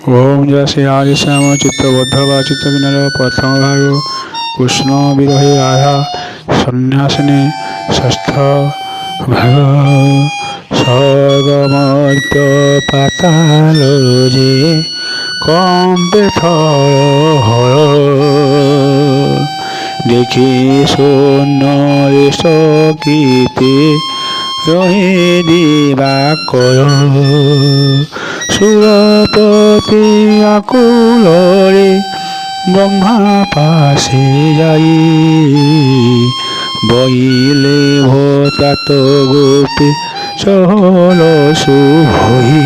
ওম জয় শ্রী রাধে শ্যাম চিত্তবদ্ধ বা চিত্তবিনোদ প্রথম ভাগ কৃষ্ণ বিরহে রাধা সন্ন্যাসিনী ষষ্ঠ ভাগ স্বর্গমর্ত্য পাতাল যে কম্পে থর দেখি শূন্য সকিতে রহে দিবাকর সুরপতি আকুলরে ব্রহ্মা পাশে যাই বইলে ভোতাত গোপে চহল শুভই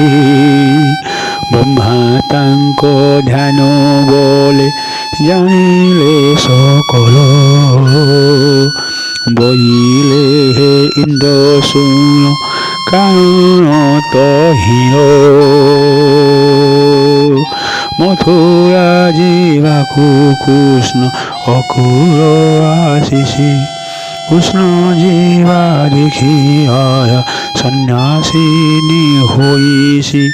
ব্রহ্মা তাঙ্ক ধ্যান বলে জানিলে সকল বইলে হে ইন্দ্র শুন কারণ তহির মথুরা জীবাকু কৃষ্ণ অকুর আশিসি কৃষ্ণ জীবা দেখি আয়া সন্ন্যাসিনী হইছি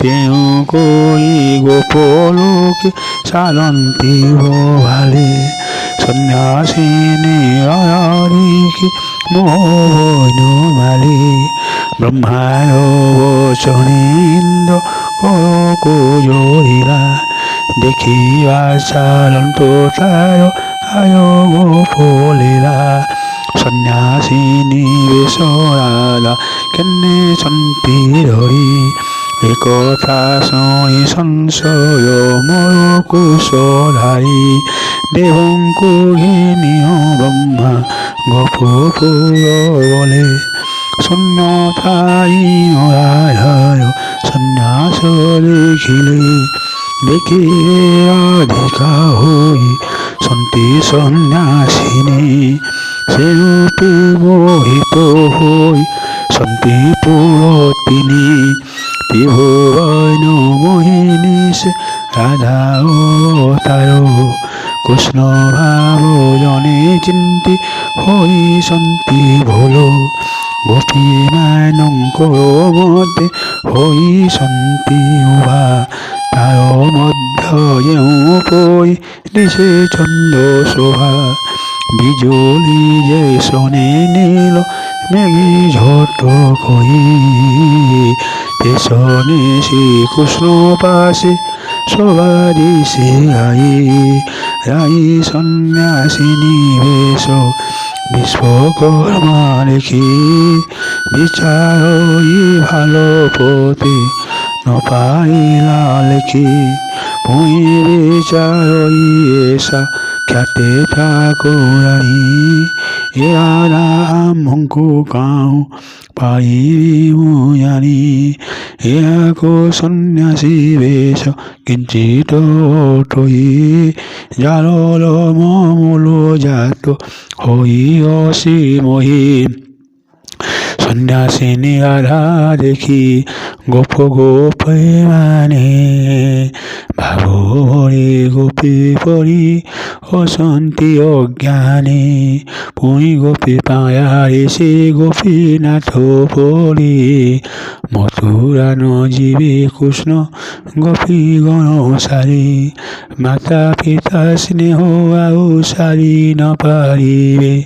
তেও করি গোপলোকে চালন্তি ভালে সন্ন্যাসিনী আয়া দেখি মোহন মালি ব্রহ্মায় বচনেন্দ্র করিলা দেখিবা চালন্ত তার আয় গোপলীলা সন্ন্যাসিনী বেশরালা কেনে চন্তি ধরি একথা শুনি সংশয় মর কুশধারী দেবঙ্কু ঘেনিয় ব্রহ্মা গোপুর বলে শূন্যতাই নরায় সন্ন্যাস দেখিলে দেখে রাধিকা হই সন্তি সন্ন্যাসিনী সেরূপে মোহিত হই সন্তি পুরতিনী ত্রিভুবন মোহিনী সে রাধা অবতার কৃষ্ণ ভাব জনে চিন্তি হই সন্তি ভোল গোপী মানঙ্ক মধ্যে হই সন্তি উভা তার মধ্য যেও পই দিশে চন্দ্র শোভা বিজুলি যে শোনে নীল মেঘি ঝট কই পেছনে শ্রীকৃষ্ণ পাশে শোভা দিশে রাই সন্ন্যাসিনী বেশ বিশ্বকর্মা দেখি বিচার ভালো পথে নপাইলা লেখি পুঁই বিচার এসা খ্যাতে ঠাকুরানী এমঙ্কু কাউ পাইবি একো সন্ন্যাসী বেশ কিঞ্চিত ঠই জাল মূল জাত হই অসীমহি সন্ন্যাসিনী রাধা দেখি গোপ গোপে মানে ভাবো ভরে গোপী পরি অসন্তি অজ্ঞানী পুঁই গোপী পায়ারে সে গোপীনাথ পরি মথুরা ন জীবে কৃষ্ণ গোপী গণসারী মাতা পিতা স্নেহ আউ সারি ন পারিবে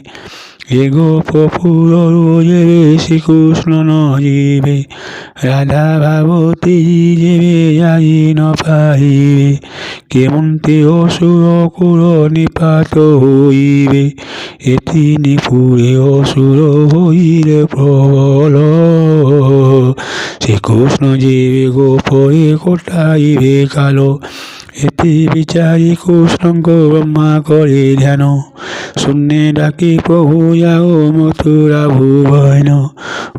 এ গোপুর যেবে শ্রীকৃষ্ণ ন জীবে রাধা ভাবতী যেবে যাই ন পারিবে কেমন্তে অসুর কুর নিপাত হইবে এতি নিপুরে অসুর হইলে প্রবল শ্রীকৃষ্ণ জীবে গোপরে কোটাইবে কালো এতে বিচারি কৃষ্ণঙ্ক ব্রহ্মা করে ধ্যান শূন্যে ডাকি প্রভু যাও মথুরা ভুবন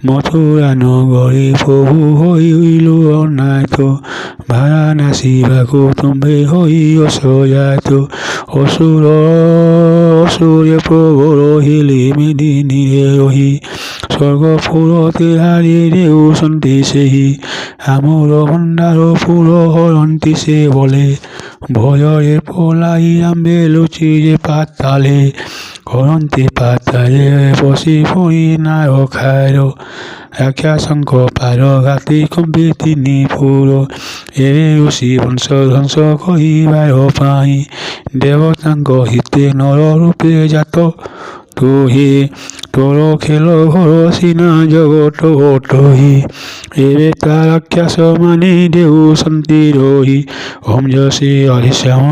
মথুরা নগরে প্রভু হইল অনাথ বারাণসী বাকু তুমি হই অসজাত অসুরে প্রভু রহিলে মেদিনী রহি স্বর্গপুরতে হারি দেউ সন্তি সেহি আমার ভণ্ডার ফুল হরন্তি সে বলে ভୟରେ পলাই আম্বে লুচি যে পাতালে କରନ୍ତି ପାତାଳେ ବସି ପୁଣି ନାଳ ଖାର ଆଖ୍ୟା ଶଙ୍ଖ ପାର ଘାତି କମ୍ପି ତିନି ପୁର ଏବେ ଋଷି ବଂଶ ଧ୍ୱଂସ କରିବାର ପାଇଁ ଦେବତାଙ୍କ ହିତେ ନର ରୂପେ ଜାତ ତୁହି ତୋର ଖେଳ ଘର ସିନା ଜଗତ ଅଟହି ଏବେ ତା ରାକ୍ଷସ ମାନେ ଦେଉଛନ୍ତି ରହି ଓମ୍ ଜୟ ଶ୍ରୀ ହରିଶ୍ୟାମ।